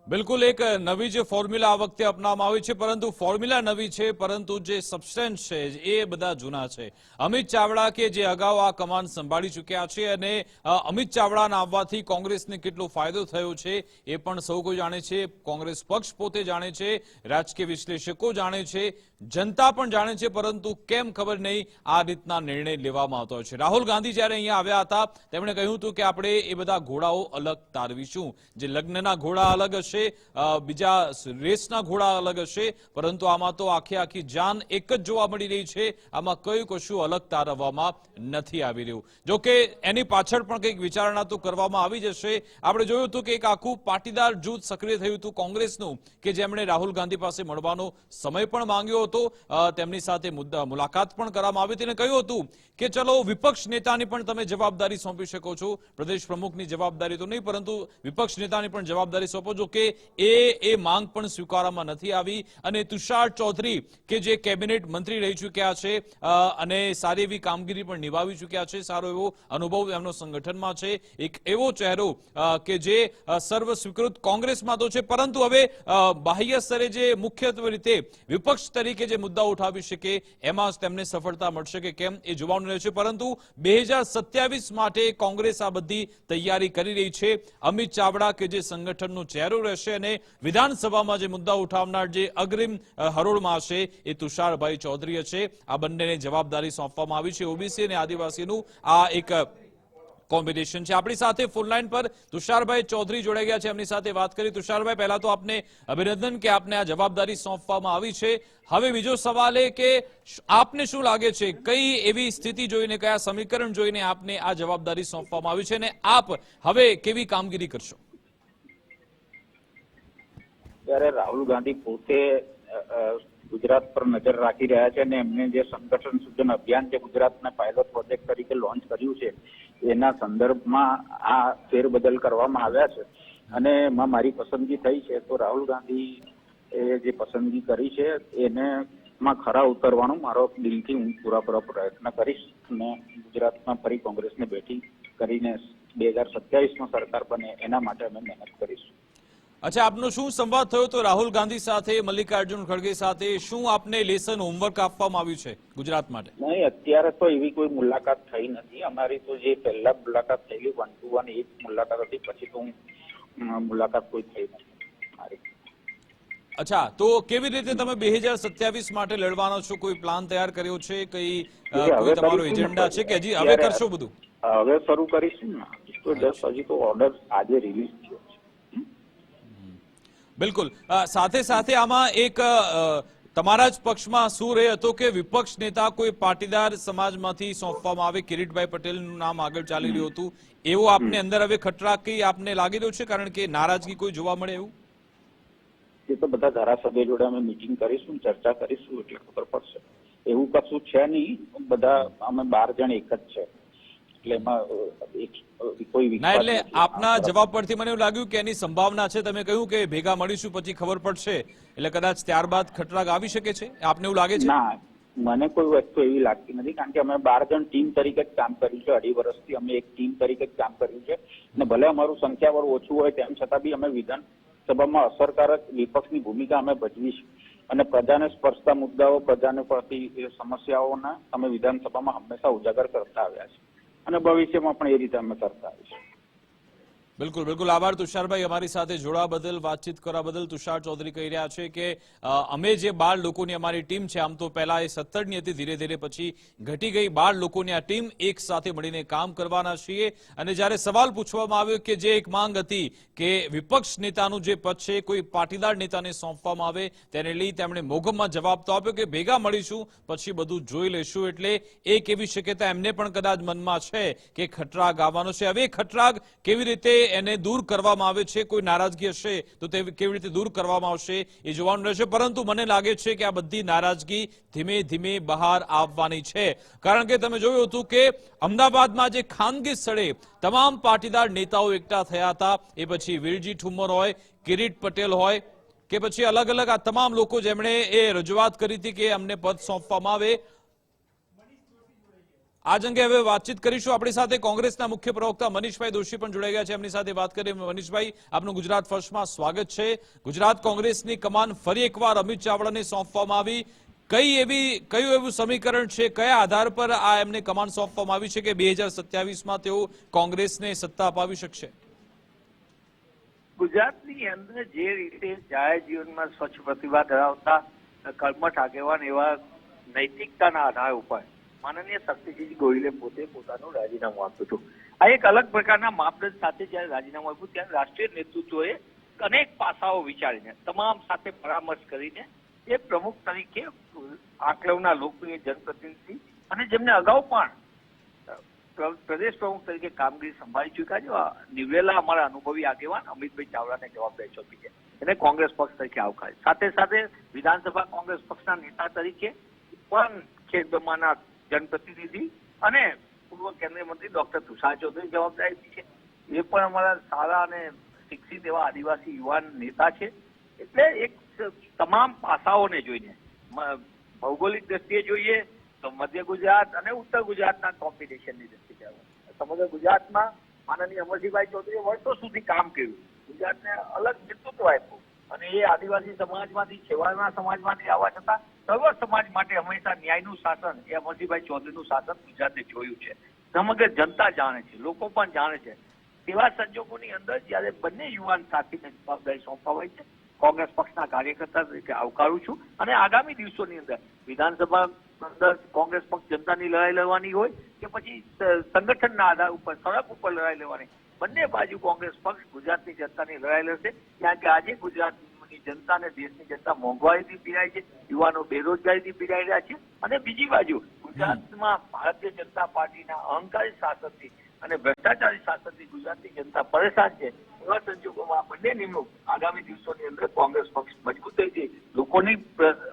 બિલકુલ એક નવી જે ફોર્મ્યુલા આ વખતે અપનાવવામાં આવી છે, પરંતુ ફોર્મ્યુલા નવી છે, પરંતુ જે સબસ્ટન્સ છે એ બધા જૂના છે. અમિત ચાવડા કે જે અગાઉ આ કમાન સંભાળી ચૂક્યા છે, અને અમિત ચાવડાના આવવાથી કોંગ્રેસને કેટલો ફાયદો થયો છે એ પણ સૌ કોઈ જાણે છે. કોંગ્રેસ પક્ષ પોતે જાણે છે, રાજકીય વિશ્લેષકો જાણે છે, જનતા પણ જાણે છે, પરંતુ કેમ ખબર નહીં આ રીતના નિર્ણય લેવામાં આવતો હોય છે. રાહુલ ગાંધી જ્યારે અહીંયા આવ્યા હતા તેમણે કહ્યું હતું કે આપણે એ બધા ઘોડાઓ અલગ તારવીશું. જે લગ્નના ઘોડા અલગ હશે, બીજા રેસના ઘોડા અલગ હશે, પરંતુ આમાં તો આખી જાન એક જ જોવા મળી રહી છે. આમાં કયું કશું અલગ તારવવામાં નથી આવી રહ્યું. જોકે એની પાછળ પણ કંઈક વિચારણા તો કરવામાં આવી જશે. આપણે જોયું હતું કે એક આખું પાટીદાર જૂથ સક્રિય થયું હતું કોંગ્રેસનું, કે જેમણે રાહુલ ગાંધી પાસે મળવાનો સમય પણ માંગ્યો હતો, તેમની સાથે મુલાકાત પણ કરવામાં આવી હતી અને કહ્યું હતું કે ચલો વિપક્ષ નેતાની પણ તમે જવાબદારી સોંપી શકો છો, પ્રદેશ પ્રમુખની જવાબદારી તો નહીં પરંતુ વિપક્ષ નેતાની પણ જવાબદારી સોંપો છો. કે એ માંગ પણ સ્વીકારવામાં નથી આવી. અને તુષાર ચૌધરી કે જે કેબિનેટ મંત્રી રહી ચૂક્યા છે અને સારી એવી કામગીરી પણ નિભાવી ચૂક્યા છે, સારો એવો અનુભવ એમનો સંગઠનમાં છે, એક એવો ચહેરો કે જે સર્વ સ્વીકૃત કોંગ્રેસમાં તો છે, પરંતુ હવે બાહ્ય સ્તરે જે મુખ્યત્વે રીતે વિપક્ષ તરીકે જે મુદ્દા ઉઠાવી શકે એમાં તેમને સફળતા મળશે કે કેમ એ જોવાનું રહે છે. પરંતુ 2027 માટે કોંગ્રેસ આ બધી તૈયારી કરી રહી છે. અમિત ચાવડા કે જે સંગઠનનો ચહેરો રહેશે અને વિધાનસભામાં જે મુદ્દા ઉઠાવનાર જે અગ્રિમ હરોળમાં છે એ તુષારભાઈ ચૌધરી છે. આ બંનેને જવાબદારી સોંપવામાં આવી છે. ઓબીસી અને આદિવાસીનું આ એક કોમ્બિનેશન છે. આપણી સાથે ફોનલાઈન પર તુષારભાઈ ચૌધરી જોડાઈ ગયા છે, એમની સાથે વાત કરી. તુષારભાઈ, પહેલા તો આપને અભિનંદન કે આપને આ જવાબદારી સોંપવામાં આવી છે. હવે બીજો સવાલ એ કે આપને શું લાગે છે, કઈ એવી સ્થિતિ જોઈને, કયા સમીકરણ જોઈને આપને આ જવાબદારી સોંપવામાં આવી છે અને આપ હવે કેવી કામગીરી કરશો? ત્યારે રાહુલ ગાંધી પોતે ગુજરાત પર નજર રાખી રહ્યા છે અને એમને જે સંગઠન સૂચન અભિયાન જે ગુજરાતના પાયલોટ પ્રોજેક્ટ તરીકે લોન્ચ કર્યું છે એના સંદર્ભમાં આ ફેરબદલ કરવામાં આવ્યા છે અને એમાં મારી પસંદગી થઈ છે. તો રાહુલ ગાંધી એ જે પસંદગી કરી છે એને માં ખરા ઉતરવાનો મારો દિલથી હું પૂરા પ્રયત્ન કરીશ અને ગુજરાતમાં ફરી કોંગ્રેસને બેઠી કરીને 2027માં સરકાર બને એના માટે અમે મહેનત કરીશું. અચ્છા, આપનો શું સંવાદ થયો તો રાહુલ ગાંધી સાથે, મલ્લિકાર્જુન ખડગે સાથે? શું આપને લેસન હોમવર્ક આપવામાં આવ્યું છે ગુજરાત માટે? નહીં, અત્યારે તો એવી કોઈ મુલાકાત થઈ નથી. અમારી તો જે પહેલા મુલાકાત થયેલી 1-to-1 એ જ મુલાકાત હતી, પછી તો મુલાકાત કોઈ થઈ નથી મારી. અચ્છા, તો કેવી રીતે તમે 2027 માટે લડવાનો છો? કોઈ પ્લાન તૈયાર કર્યો છે? કોઈ તમારો એજન્ડા છે કે હજી હવે કરશો બધું? હવે શરૂ કરીશું ને. તો હજી તો ઓર્ડર આજે રિલીઝ થયો છે. બિલકુલ. સાથે સાથે આમાં એક તમારા જ પક્ષમાં શું રહે હતો કે વિપક્ષ નેતા કોઈ પાટીદાર સમાજમાંથી સોંપવામાં આવે, કિરીટભાઈ પટેલનું નામ આગળ ચાલી રહ્યું હતું, એવો આપને અંદર હવે ખટરાક કઈ આપને લાગી રહ્યો છે? કારણ કે નારાજગી કોઈ જોવા મળે એવું? એ તો બધા ધારાસભ્ય જોડે અમે મિટિંગ કરીશું, ચર્ચા કરીશું એટલે ખબર પડશે. એવું કશું છે નહીં, બધા અમે 12 જણ એક જ છે એટલે એમાં કોઈ ના, એટલે આપના જવાબ પરથી મને એવું લાગ્યું કે એની સંભાવના છે. તમે કહ્યું કે ભેગા મળીશું પછી ખબર પડશે, એટલે કદાચ ત્યારબાદ ખટરાગ આવી શકે છે. આપને એવું લાગે છે? ના, મને કોઈ વસ્તુ એવી લાગતી નથી, કારણ કે અમે 12 જણ ટીમ તરીકે જ કામ કર્યું છે. 2.5 વર્ષથી અમે એક ટીમ તરીકે જ કામ કર્યું છે અને ભલે અમારું સંખ્યાબળ ઓછું હોય તેમ છતાં બી અમે વિધાનસભામાં અસરકારક વિપક્ષની ભૂમિકા અમે ભજવીશું અને પ્રજાને સ્પર્શતા મુદ્દાઓ, પ્રજાને પડતી સમસ્યાઓના અમે વિધાનસભામાં હંમેશા ઉજાગર કરતા આવ્યા છે અને ભવિષ્યમાં પણ એ રીતે અમે કરતા આવીશું. બિલકુલ બિલકુલ. આભાર તુષારભાઈ, અમારી સાથે જોડવા બદલ, વાતચીત કરવા બદલ. તુષાર ચૌધરી કહી રહ્યા છે કે અમે જે 12 લોકોની અમારી ટીમ છે, આમ તો પહેલા એ 17ની હતી, ધીરે ધીરે પછી ઘટી ગઈ. 12 લોકોની આ ટીમ એક સાથે મળીને કામ કરવાના છીએ. અને જ્યારે સવાલ પૂછવામાં આવ્યો કે જે એક માંગ હતી કે વિપક્ષ નેતાનું જે પદ છે કોઈ પાટીદાર નેતાને સોંપવામાં આવે, તેને લઈ તેમણે મોગમમાં જવાબ તો આપ્યો કે ભેગા મળીશું પછી બધું જોઈ લઈશું. એટલે એક એવી શક્યતા એમને પણ કદાચ મનમાં છે કે ખટરાગ આવવાનો છે. હવે ખટરાગ કેવી રીતે એને દૂર કરવામાં આવે છે, કોઈ નારાજગી હશે તો તે કેવી રીતે દૂર કરવામાં આવશે એ જોવાનું રહેશે. પરંતુ મને લાગે છે કે આ બધી નારાજગી ધીમે ધીમે બહાર આવવાની છે. કારણ કે તમે જોયું હતું કે અમદાવાદમાં જે ખાનગી સ્થળે તમામ પાટીદાર નેતાઓ એકઠા થયા હતા, એ પછી વીરજી ઠુમ્મર હોય, કિરીટ પટેલ હોય કે પછી અલગ અલગ આ તમામ લોકો જેમણે એ રજૂઆત કરી હતી કે અમને પદ સોંપવામાં આવે. આજ અંગે હવે વાતચીત કરીશું. આપણી સાથે કોંગ્રેસના મુખ્ય પ્રવક્તા મનીષભાઈ દોશી પણ જોડાઈ ગયા છે. એમની સાથે વાત કરીએ. મનીષભાઈ, આપનું ગુજરાત ફર્સ્ટમાં સ્વાગત છે. ગુજરાત કોંગ્રેસની કમાન ફરી એકવાર અમિત ચાવડાને સોંપવામાં આવી. કયું એવું સમીકરણ છે, કયા આધાર પર આ એમને કમાન સોંપવામાં આવી છે કે 2027માં તેઓ કોંગ્રેસને સત્તા અપાવી શકશે? ગુજરાતની અંદર જે રીતે જાહેર જીવનમાં સ્વચ્છ પ્રતિભા ધરાવતા કર્મઠ આગેવાન એવા નૈતિકતાના આધાર ઉપર માનનીય શક્તિસિંહ ગોહિલે પોતે પોતાનું રાજીનામું આપ્યું હતું. આ એક અલગ પ્રકારના માપદંડ સાથે જયારે રાજીનામું આપ્યું ત્યારે રાષ્ટ્રીય નેતૃત્વએ અનેક પાસાઓ વિચારીને તમામ સાથે પરામર્શ કરીને એ પ્રમુખ તરીકે આંકલવના લોકપ્રિય જનપ્રતિનિધિ અને જેમને અગાઉ પણ પ્રદેશ પ્રમુખ તરીકે કામગીરી સંભાળી ચૂક્યા છે નિવડેલા અમારા અનુભવી આગેવાન અમિતભાઈ ચાવડાને જવાબદારી સોંપી છે. એને કોંગ્રેસ પક્ષ તરીકે આવકારે. સાથે સાથે વિધાનસભા કોંગ્રેસ પક્ષના નેતા તરીકે પણ ખેડબ્રહ્માના જનપ્રતિનિધિ અને પૂર્વ કેન્દ્રીય મંત્રી ડોક્ટર તુષાર ચૌધરી જવાબદારી છે. એ પણ અમારા સારા અને શિક્ષિત એવા આદિવાસી યુવાન નેતા છે. એટલે એક તમામ પાસાઓને જોઈને ભૌગોલિક દ્રષ્ટિએ જોઈએ તો મધ્ય ગુજરાત અને ઉત્તર ગુજરાતના કોમ્બિનેશનની દ્રષ્ટિએ સમગ્ર ગુજરાતમાં માનનીય અમરજીભાઈ ચૌધરીએ વર્ષો સુધી કામ કર્યું, ગુજરાતને અલગ નેતૃત્વ આપ્યું અને એ આદિવાસી સમાજમાંથી છેવાડાના સમાજમાંથી આવવા છતાં સર્વ સમાજ માટે હંમેશા ન્યાયનું શાસન એ અમરજીભાઈ ચૌધરીનું શાસન ગુજરાતે જોયું છે. સમગ્ર જનતા જાણે છે, લોકો પણ જાણે છે. તેવા સંજોગોની અંદર જયારે બંને યુવાન સાથીને જવાબદારી સોંપાવાય છે, કોંગ્રેસ પક્ષના કાર્યકર્તા તરીકે આવકારું છું અને આગામી દિવસોની અંદર વિધાનસભા અંદર કોંગ્રેસ પક્ષ જનતાની લડાઈ લડવાની હોય કે પછી સંગઠનના આધાર ઉપર સડક ઉપર લડાઈ લેવાની, બંને બાજુ કોંગ્રેસ પક્ષ ગુજરાતની જનતાની લડાઈ લડશે. કારણ કે આજે ગુજરાતની જનતા અને દેશની જનતા મોંઘવારીથી પીડાય છે, યુવાનો બેરોજગારીથી પીડાઈ રહ્યા છે અને બીજી બાજુ ગુજરાતમાં ભારતીય જનતા પાર્ટીના અહંકારી શાસનથી અને ભ્રષ્ટાચારી શાસનથી ગુજરાતની જનતા પરેશાન છે. એવા સંજોગોમાં બંને નિમણૂક આગામી દિવસોની અંદર કોંગ્રેસ પક્ષ મજબૂત થઈ લોકોની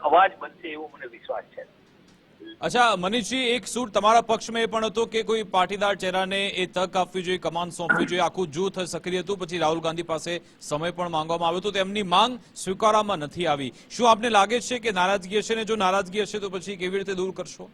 અવાજ બનશે એવો મને વિશ્વાસ છે. અચ્છા મનીષજી, એક સૂર તમારા પક્ષમાં એ પણ હતો કે કોઈ પાટીદાર ચહેરાને એ તક આપવી જોઈએ, કમાન સોંપવી જોઈએ. આખું જૂથ સક્રિય હતું. પછી રાહુલ ગાંધી પાસે સમય પણ માંગવામાં આવ્યો હતો. તેમની માંગ સ્વીકારવામાં નથી આવી. શું આપને લાગે છે કે નારાજગી હશે ને જો નારાજગી હશે તો પછી કેવી રીતે દૂર કરશો?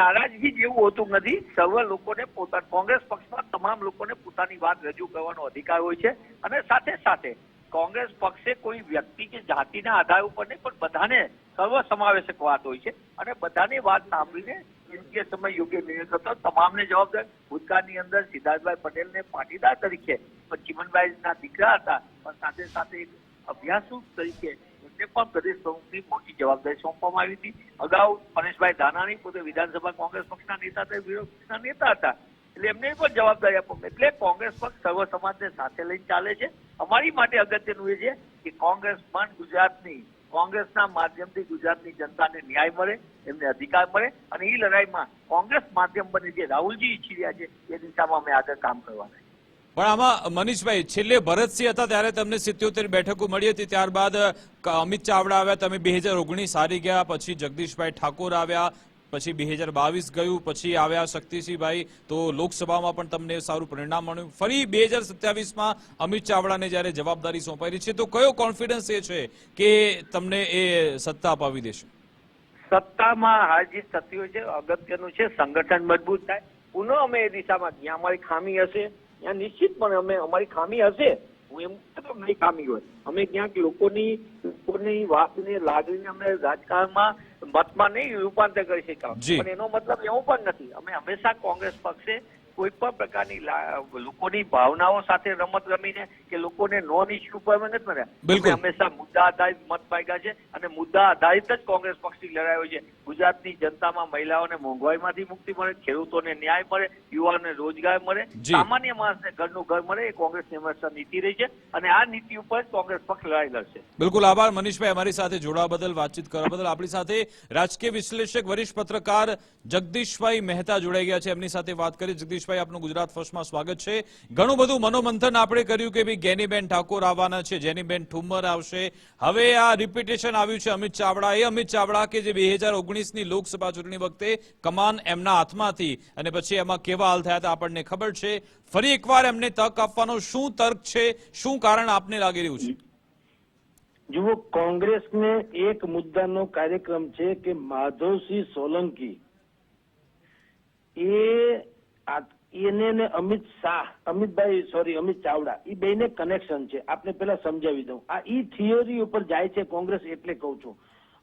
નારાજગી જેવું હોતું નથી. સર્વ લોકોને કોંગ્રેસ પક્ષમાં તમામ લોકોને પોતાની વાત રજૂ કરવાનો અધિકાર હોય છે અને સાથે સાથે કોંગ્રેસ પક્ષે કોઈ વ્યક્તિ કે જાતિના આધાર ઉપર નહીં પણ બધાને સર્વ સમાવેશક વાત હોય છે અને બધાની વાત સાંભળીને યોગ્ય સમય યોગ્ય નિર્ણય કરતો તમામને જવાબદાર. ભૂતકાળની અંદર સિદ્ધાર્થભાઈ પટેલને પાટીદાર તરીકે પણ ચીમનભાઈના દીકરા હતા પણ સાથે સાથે એક અભ્યાસુ તરીકે એમને પણ પ્રદેશ પ્રમુખની મોટી જવાબદારી સોંપવામાં આવી હતી. અગાઉ પરેશભાઈ ધાનાણી પોતે વિધાનસભા કોંગ્રેસ પક્ષના નેતા હતા, વિરોધ પક્ષના નેતા હતા, એટલે એમને પણ જવાબદારી આપવામાં. એટલે કોંગ્રેસ પક્ષ સર્વ સમાજને સાથે લઈને ચાલે છે. અમારી માટે અગત્યનું એ છે કે કોંગ્રેસ પણ ગુજરાતની કોંગ્રેસના માધ્યમથી ગુજરાતની જનતાને ન્યાય મળે, એમને અધિકાર મળે અને એ લડાઈમાં કોંગ્રેસ માધ્યમ બને જે રાહુલજી ઈચ્છી રહ્યા છે એ દિશામાં અમે આગળ કામ કરવાના. પણ આમાં મનીષભાઈ, છેલ્લે ભરતસિંહ હતા ત્યારે તમને 77 બેઠકો મળી હતી. ત્યારબાદ અમિત ચાવડા આવ્યા, તમે 2019 હારી ગયા. પછી જગદીશભાઈ ઠાકોર આવ્યા, પછી 2022 ગયું, પછી આવ્યા શક્તિસિંહભાઈ, તો લોકસભામાં પણ તમને સારું પરિણામ મળ્યું. ફરી 2027માં અમિત ચાવડાને જયારે જવાબદારી સોંપાઈ છે તો કયો કોન્ફિડન્સ એ છે કે તમને એ સત્તા અપાવી દેશે? સત્તામાં હાર જીત થતી હોય છે, અગત્યનું છે સંગઠન મજબૂત થાય. પુનઃ અમે એ દિશામાં જ્યાં અમારી ખામી હશે ત્યાં નિશ્ચિતપણે અમારી ખામી હશે, હું એમ નહીં ખામી હોય, અમે ક્યાંક લોકોની વાતને લાગણીને અમે રાજકારણમાં મતમાં નહીં રૂપાંતર કરી શક્યા. પણ એનો મતલબ એવો પણ નથી. અમે હંમેશા કોંગ્રેસ પક્ષે કોઈ પણ પ્રકારની લોકોની ભાવનાઓ સાથે રમત રમીને કે લોકોને નોન ઇસ્યુ પર અમે નથી મળ્યા. અમે હંમેશા મુદ્દા આધારિત મત માંગ્યા છે અને મુદ્દા આધારિત જ કોંગ્રેસ પક્ષની લડાઈ હોય છે. ગુજરાતની જનતામાં મહિલાઓને મોંઘવારીમાંથી મુક્તિ મળે, ખેડૂતોને ન્યાય મળે, યુવાનોને રોજગાર મળે, સામાન્ય માણસને ઘરનું ઘર મળે, એ કોંગ્રેસની હંમેશા નીતિ રહી છે અને આ નીતિ ઉપર કોંગ્રેસ પક્ષ લડાઈ લડશે. બિલકુલ આભાર મનીષભાઈ, અમારી સાથે જોડાવા બદલ, વાતચીત કરવા બદલ. આપણી સાથે રાજકીય વિશ્લેષક વરિષ્ઠ પત્રકાર જગદીશભાઈ મહેતા જોડાઈ ગયા છે. એમની સાથે વાત કરી. જગદીશભાઈ, આપનું ગુજરાત ફર્સ્ટમાં સ્વાગત છે. ઘણું બધું મનોમંથન આપણે કર્યું કે ભાઈ ગેનીબેન ઠાકોર આવવાના છે, જેનીબેન ઠુમ્મર આવશે. હવે આ રિપીટેશન આવ્યું છે અમિત ચાવડા. એ અમિત ચાવડા કે જે 2019ની લોકસભા ચૂંટણી વખતે કમાન એમના હાથમાંથી અને પછી એમાં કેવા હાલ થયા હતા આપણને ખબર છે. ફરી એકવાર એમને તક આપવાનો શું તર્ક છે, શું કારણ આપને લાગી રહ્યું છે? જુઓ, કોંગ્રેસને એક મુદ્દાનો કાર્યક્રમ છે કે માધવસિંહ સોલંકી એને ને અમિત ચાવડા એ બેને કનેક્શન છે. આપને પેલા સમજાવી દઉં. આ ઈ થિયરી ઉપર જાય છે કોંગ્રેસ, એટલે કહું છું.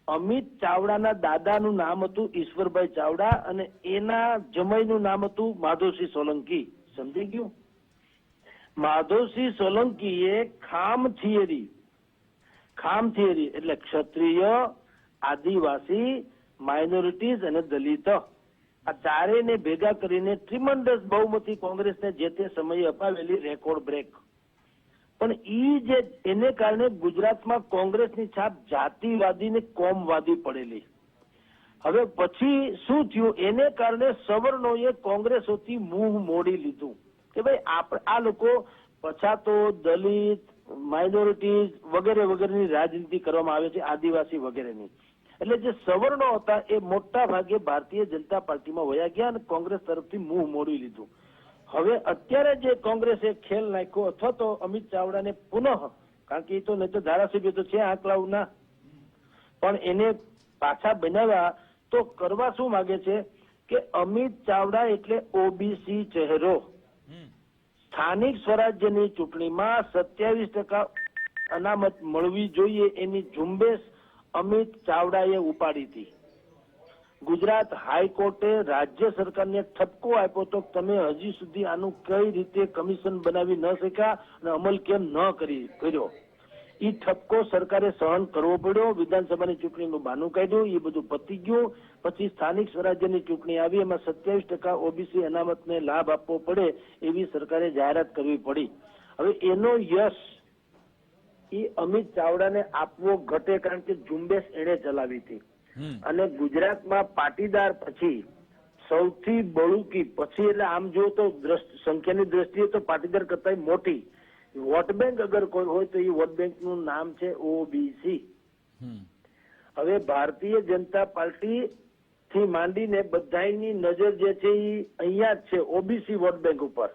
અમિત ચાવડાના દાદાનું નામ હતું ઈશ્વરભાઈ ચાવડા અને એના જમાઈનું નામ હતું માધવસિંહ સોલંકી. સમજી ગયું? માધવસિંહ સોલંકીએ ખામ થિયરી એટલે ક્ષત્રિય, આદિવાસી, માઇનોરિટીઝ અને દલિત, આ ચારેયને ભેગા કરીને ટ્રીમન્ડસ બહુમતી કોંગ્રેસને જે તે સમયે અપાવેલી રેકોર્ડ બ્રેક. પણ ઈ જે એને કારણે ગુજરાતમાં કોંગ્રેસની છાપ જાતિવાદી ને કોમવાદી પડેલી. હવે પછી શું થયું? એને કારણે સવર્ણોએ કોંગ્રેસોથી મુંહ મોડી લીધું કે ભાઈ આ લોકો પછાતો, દલિત, માઇનોરિટીઝ વગેરે વગેરેની રાજનીતિ કરવામાં આવે છે, આદિવાસી વગેરેની. એટલે જે સવર્ણો હતા એ મોટા ભાગે ભારતીય જનતા પાર્ટીમાં વયા ગયા અને કોંગ્રેસ તરફથી મુંહ મોડી લીધું. હવે અત્યારે જે કોંગ્રેસે ખેલ નાખ્યો, અથવા તો અમિત ચાવડાને પુનઃ, કારણ કે એ તો નહીં તો ધારાસભ્ય તો છે આંકલાવના, પણ એને પાછા બનાવ્યા તો કરવા શું માંગે છે કે અમિત ચાવડા એટલે ઓબીસી ચહેરો. સ્થાનિક સ્વરાજ્યની ચૂંટણીમાં 27% અનામત મળવી જોઈએ એની ઝુંબેશ અમિત ચાવડાએ ઉપાડી હતી. ગુજરાત હાઈકોર્ટે રાજ્ય સરકારને ઠપકો આપ્યો તો તમે હજી સુધી આનું કઈ રીતે કમિશન બનાવી ન શક્યા અને અમલ કેમ ન કર્યો. એ ઠપકો સરકારે સહન કરવો પડ્યો. વિધાનસભાની ચૂંટણીનું બહાનું કાઢ્યું, એ બધું પતી ગયું. પછી સ્થાનિક સ્વરાજ્યની ચૂંટણી આવી, એમાં 27% ઓબીસી અનામતને લાભ આપવો પડે એવી સરકારે જાહેરાત કરવી પડી. હવે એનો યશ એ અમિત ચાવડાને આપવો ઘટે, કારણ કે ઝુંબેશ એને ચલાવી હતી. અને ગુજરાતમાં પાટીદાર પછી સૌથી બળુકી પછી, એટલે આમ જો તો સંખ્યાની દ્રષ્ટિએ તો પાટીદાર કરતા મોટી વોટ બેંક અગર કોઈ હોય તો એ વોટ બેંક નું નામ છે ઓબીસી. હવે ભારતીય જનતા પાર્ટી થી માંડીને બધાની નજર જે છે એ અહીંયા જ છે ઓબીસી વોટ બેંક ઉપર.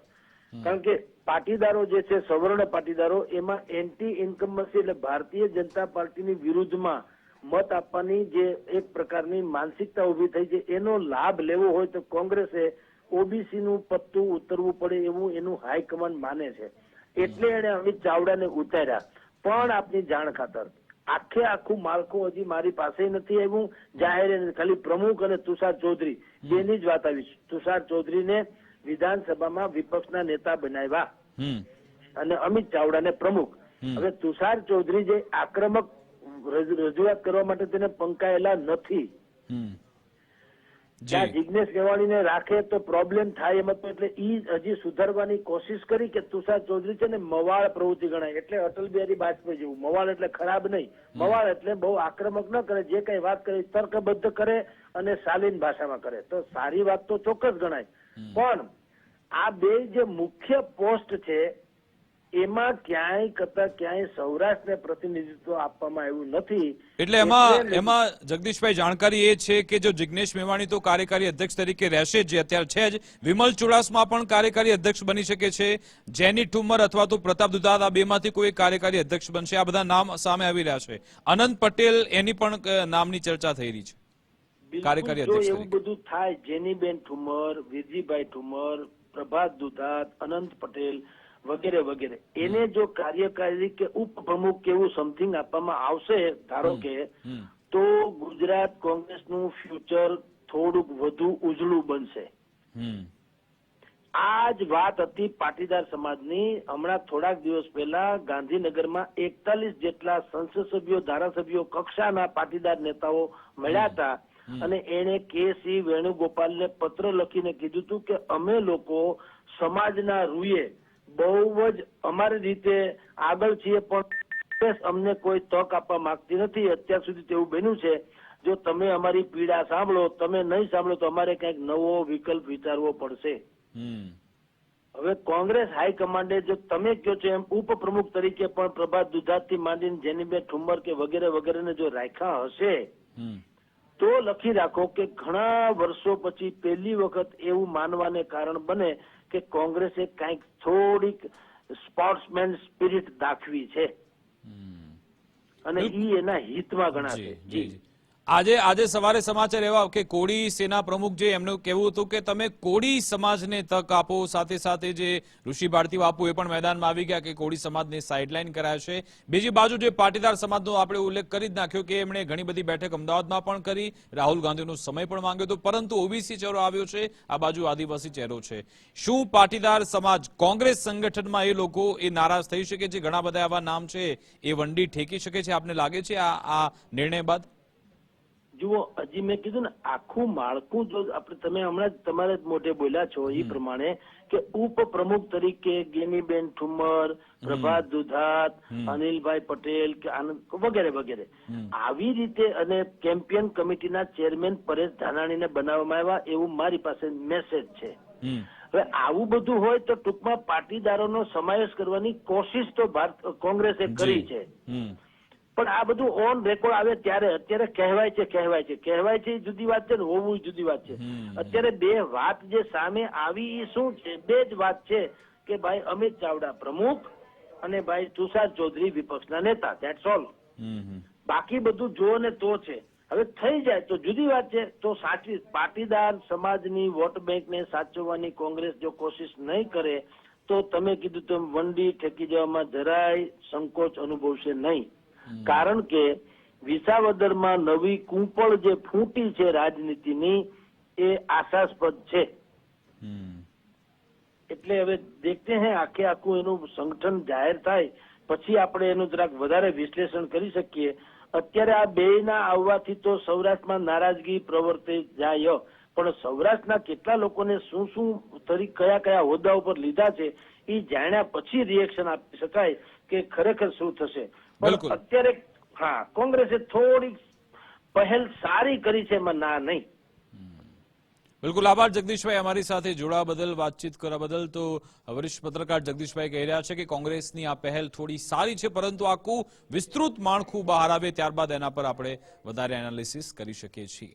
કારણ કે પાટીદારો જે છે, સવર્ણ પાટીદારો, એમાં એન્ટી ઇન્કમ્બન્સી એટલે ભારતીય જનતા પાર્ટીની વિરુદ્ધમાં મત આપવાની જે એક પ્રકારની માનસિકતા ઉભી થઈ છે, એનો લાભ લેવો હોય તો કોંગ્રેસે ઓબીસી નું પત્તું ઉતરવું પડે એવું એનું હાઈકમાન્ડ માને છે. એટલે એને અમિત ચાવડાને ઉતાર્યા. પણ આપની જાણ ખાતર આખું માળખું હજી મારી પાસે નથી આવ્યું. જાહેર ખાલી પ્રમુખ અને તુષાર ચૌધરી બેની જ વાત આવી. તુષાર ચૌધરીને વિધાનસભામાં વિપક્ષના નેતા બનાવ્યા અને અમિત ચાવડાને પ્રમુખ. હવે તુષાર ચૌધરી જે આક્રમક રજૂઆત કરવા માટે તેને પંકાયેલા નથી. જ્યાં જિગ્નેશ મેવાણીને રાખે તો પ્રોબ્લેમ થાય એમ હતો, એટલે ઈ હજી સુધારવાની કોશિશ કરી કે તુષાર ચૌધરી છે ને મવાળ પ્રવૃત્તિ ગણાય. એટલે અટલ બિહારી વાજપેયી જેવું. મવાળ એટલે ખરાબ નહીં, મવાળ એટલે બહુ આક્રમક ન કરે, જે કઈ વાત કરે તર્કબદ્ધ કરે અને શાલીન ભાષામાં કરે તો સારી વાત તો ચોક્કસ ગણાય. પણ આ બે જે મુખ્ય પોસ્ટ છે એમાં ક્યાંય કરતા ક્યાંય સૌરાષ્ટ્રને પ્રતિનિધિત્વ આપવામાં આવ્યું નથી. એટલે એમાં જગદીશભાઈ જાણકારી એ છે કે જો જિગ્નેશ મેવાણી તો કાર્યકારી અધ્યક્ષ તરીકે રહેશે જે અત્યારે છે જ, વિમલ ચુડાસમા પણ કાર્યકારી અધ્યક્ષ બની શકે છે, જેની ઠુમ્મર અથવા તો પ્રતાપ દુધાત આ બેમાંથી કોઈ કાર્યકારી અધ્યક્ષ બનશે. આ બધા નામ સામે આવી રહ્યા છે. અનંત પટેલ એની પણ નામની ચર્ચા થઈ રહી છે કાર્યકારી અધ્યક્ષ તરીકે. એવું બધું થાય, જેનીબેન ઠુમ્મર, વિરજીભાઈ ઠુમ્મર, પ્રભાત દુધાત, અનંત પટેલ વગેરે વગેરે, એને જો કાર્યકારી કે ઉપપ્રમુખ કે એવું સમથિંગ આપવામાં આવશે ધારો કે, તો ગુજરાત કોંગ્રેસનું ફ્યુચર થોડુંક વધુ ઉજળું બનશે. આ જ વાત હતી પાટીદાર સમાજની. હમણાં થોડાક દિવસ પહેલા ગાંધીનગરમાં 41 જેટલા સંસદ સભ્યો, ધારાસભ્યો કક્ષાના પાટીદાર નેતાઓ મળ્યા હતા અને એને કે.સી. વેણુગોપાલને પત્ર લખીને કીધું હતું કે અમે લોકો સમાજના રૂએ બહુ જ અમારી રીતે આગળ છીએ, પણ અમને કોઈ તક આપવા માંગતી નથી. અત્યાર સુધી તેવું બન્યું છે, જો તમે અમારી પીડા સાંભળો, તમે નહીં સાંભળો તો અમારે કંઈક નવો વિકલ્પ વિચારવો પડશે. હવે કોંગ્રેસ હાઈકમાન્ડે જો તમે કહો છો એમ ઉપપ્રમુખ તરીકે પણ પ્રભાત દુધાત થી માંડીને જેનીબેન ઠુમ્મર કે વગેરે વગેરેને જો રાખ્યા હશે તો લખી રાખો કે ઘણા વર્ષો પછી પહેલી વખત એવું માનવાને કારણ બને કે કોંગ્રેસે કંઈક થોડીક સ્પોર્ટ્સમેન સ્પિરિટ દાખવી છે અને ઈ એના હિતમાં ગણાશે. આજે સવારે સમાચાર એવા કે કોળી સેના પ્રમુખ જે એમનું કહેવું હતું કે તમે કોળી સમાજને તક આપો, સાથે સાથે જે ઋષિ ભારતી બાપુ એ પણ મેદાનમાં આવી ગયા કે કોળી સમાજને સાઇડલાઇન કરાય છે. બીજી બાજુ જે પાટીદાર સમાજનો આપણે ઉલ્લેખ કરી જ નાખ્યો કે એમણે ઘણી બધી બેઠક અમદાવાદમાં પણ કરી, રાહુલ ગાંધીનો સમય પણ માંગ્યો હતો, પરંતુ ઓબીસી ચહેરો આવ્યો છે, આ બાજુ આદિવાસી ચહેરો છે. શું પાટીદાર સમાજ કોંગ્રેસ સંગઠનમાં એ લોકો એ નારાજ થઈ શકે છે? ઘણા બધા એવા નામ છે, એ વંડી ઠેકી શકે છે, આપને લાગે છે આ નિર્ણય બાદ? જુઓ, હજી મેં કીધું ને, આખું માળખું જો આપણે તમે હમણાં જ તમારે જ મોઢે બોલ્યા છો એ પ્રમાણે કે ઉપપ્રમુખ તરીકે ગેનીબેન ઠુમ્મર, પ્રભાત દુધાત, અનિલભાઈ પટેલ કે આનંદ વગેરે વગેરે આવી રીતે, અને કેમ્પિયન કમિટીના ચેરમેન પરેશ ધાનાણીને બનાવવામાં આવ્યા એવું મારી પાસે મેસેજ છે. હવે આવું બધું હોય તો ટૂંકમાં પાટીદારોનો સમાવેશ કરવાની કોશિશ તો કોંગ્રેસે કરી છે, પણ આ બધું ઓન રેકોર્ડ આવે ત્યારે, અત્યારે કહેવાય છે એ જુદી વાત છે ને હોવું જુદી વાત છે. અત્યારે બે વાત જે સામે આવી એ શું છે? બે જ વાત છે કે ભાઈ અમિત ચાવડા પ્રમુખ અને ભાઈ તુષાર ચૌધરી વિપક્ષના નેતા, ધેટ્સ ઓલ. બાકી બધું જો ને તો છે. હવે થઈ જાય તો જુદી વાત છે. તો સાચવી પાટીદાર સમાજની વોટ બેંકને સાચવવાની કોંગ્રેસ જો કોશિશ નહીં કરે તો તમે કીધું તેમ વંડી ઠેકી જવામાં જરાય સંકોચ અનુભવશે નહીં. કારણ કે વિસાવદરમાં નવી કુંપળ જે ફૂટી છે રાજનીતિની, એ આશાસ્પદ છે. એટલે હવે દેખતે હે, આખું એનું સંગઠન જાહેર થાય પછી આપણે એનું જરાક વધારે વિશ્લેષણ કરી શકીએ. અત્યારે આ બેયના આવવાથી તો સૌરાષ્ટ્રમાં નારાજગી પ્રવર્તે જાય, પણ સૌરાષ્ટ્રના કેટલા લોકોને શું કયા હોદ્દા ઉપર લીધા છે એ જાણ્યા પછી રિએક્શન આપી શકાય કે ખરેખર શું થશે. પણ અત્યારે કોંગ્રેસે થોડી પહેલ સારી કરી છે, એમાં ના નહીં. બિલકુલ, આભાર જગદીશભાઈ અમારી સાથે જોડાવા બદલ, વાતચીત કરવા બદલ. તો વરિષ્ઠ પત્રકાર જગદીશભાઈ કહી રહ્યા છે કે કોંગ્રેસની આ પહેલ થોડી સારી છે, પરંતુ આખું વિસ્તૃત માળખું બહાર આવે ત્યારબાદ એના પર આપણે વધારે એનાલિસિસ કરી શકીએ છીએ.